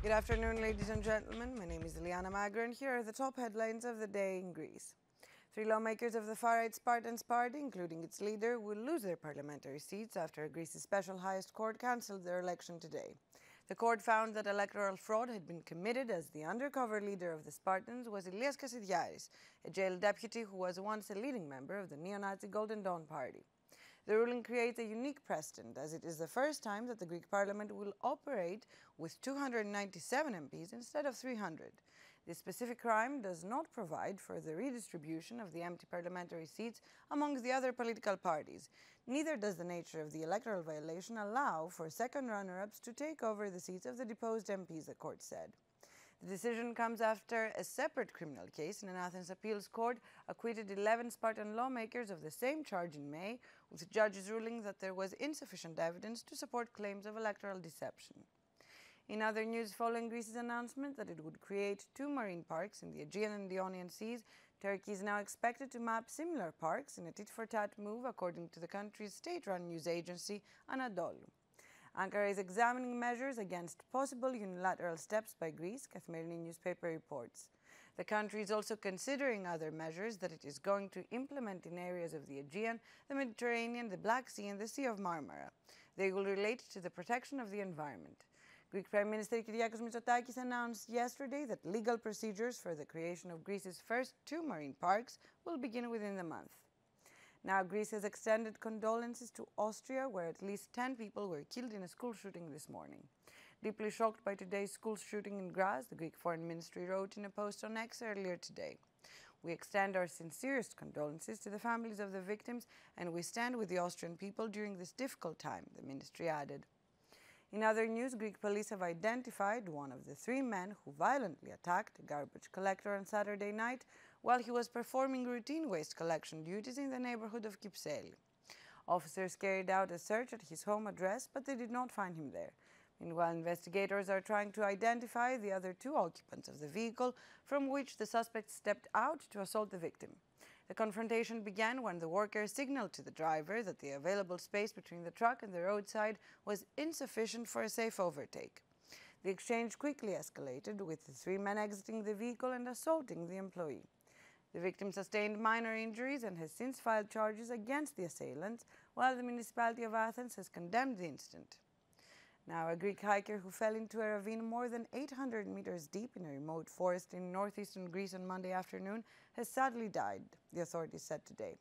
Good afternoon, ladies and gentlemen. My name is Liana Magra, and here are the top headlines of the day in Greece. 3 lawmakers of the far-right Spartans party, including its leader, will lose their parliamentary seats after Greece's special highest court cancelled their election today. The court found that electoral fraud had been committed as the undercover leader of the Spartans was Ilias Kassidiaris, a jailed deputy who was once a leading member of the neo-Nazi Golden Dawn party. The ruling creates a unique precedent, as it is the first time that the Greek parliament will operate with 297 MPs instead of 300. This specific crime does not provide for the redistribution of the empty parliamentary seats amongst the other political parties. Neither does the nature of the electoral violation allow for second runner-ups to take over the seats of the deposed MPs, the court said. The decision comes after a separate criminal case in an Athens appeals court acquitted 11 Spartan lawmakers of the same charge in May, with judges ruling that there was insufficient evidence to support claims of electoral deception. In other news, following Greece's announcement that it would create 2 marine parks in the Aegean and Ionian Seas, Turkey is now expected to map similar parks in a tit-for-tat move, according to the country's state-run news agency, Anadolu. Ankara is examining measures against possible unilateral steps by Greece, Kathimerini newspaper reports. The country is also considering other measures that it is going to implement in areas of the Aegean, the Mediterranean, the Black Sea and the Sea of Marmara. They will relate to the protection of the environment. Greek Prime Minister Kyriakos Mitsotakis announced yesterday that legal procedures for the creation of Greece's first 2 marine parks will begin within the month. Now, Greece has extended condolences to Austria, where at least 10 people were killed in a school shooting this morning. Deeply shocked by today's school shooting in Graz, the Greek Foreign Ministry wrote in a post on X earlier today. We extend our sincerest condolences to the families of the victims, and we stand with the Austrian people during this difficult time, the ministry added. In other news, Greek police have identified one of the 3 men who violently attacked a garbage collector on Saturday night while he was performing routine waste collection duties in the neighborhood of Kypseli. Officers carried out a search at his home address, but they did not find him there. Meanwhile, investigators are trying to identify the other 2 occupants of the vehicle from which the suspect stepped out to assault the victim. The confrontation began when the worker signaled to the driver that the available space between the truck and the roadside was insufficient for a safe overtake. The exchange quickly escalated, with the 3 men exiting the vehicle and assaulting the employee. The victim sustained minor injuries and has since filed charges against the assailants, while the municipality of Athens has condemned the incident. Now, a Greek hiker who fell into a ravine more than 800 meters deep in a remote forest in northeastern Greece on Monday afternoon has sadly died, the authorities said today.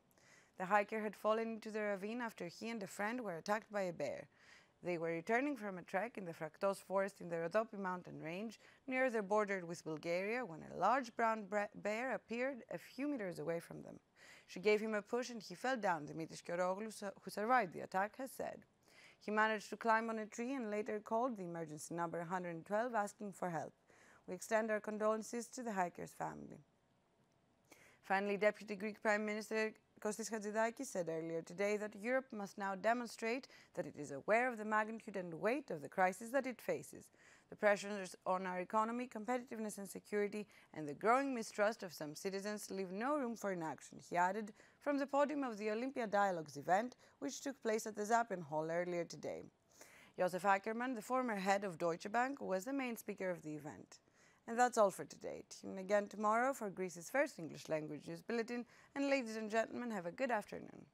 The hiker had fallen into the ravine after he and a friend were attacked by a bear. They were returning from a trek in the Fraktos forest in the Rhodope mountain range near the border with Bulgaria when a large brown bear appeared a few meters away from them. She gave him a push and he fell down, Dimitris Kyoroglu, who survived the attack, has said. He managed to climb on a tree and later called the emergency number 112 asking for help. We extend our condolences to the hiker's family. Finally, Deputy Greek Prime Minister Kostis Hatzidakis said earlier today that Europe must now demonstrate that it is aware of the magnitude and weight of the crisis that it faces. The pressures on our economy, competitiveness and security, and the growing mistrust of some citizens leave no room for inaction, he added, from the podium of the Olympia Dialogues event, which took place at the Zappin Hall earlier today. Josef Ackermann, the former head of Deutsche Bank, was the main speaker of the event. And that's all for today. Tune in again tomorrow for Greece's first English language news bulletin. And ladies and gentlemen, have a good afternoon.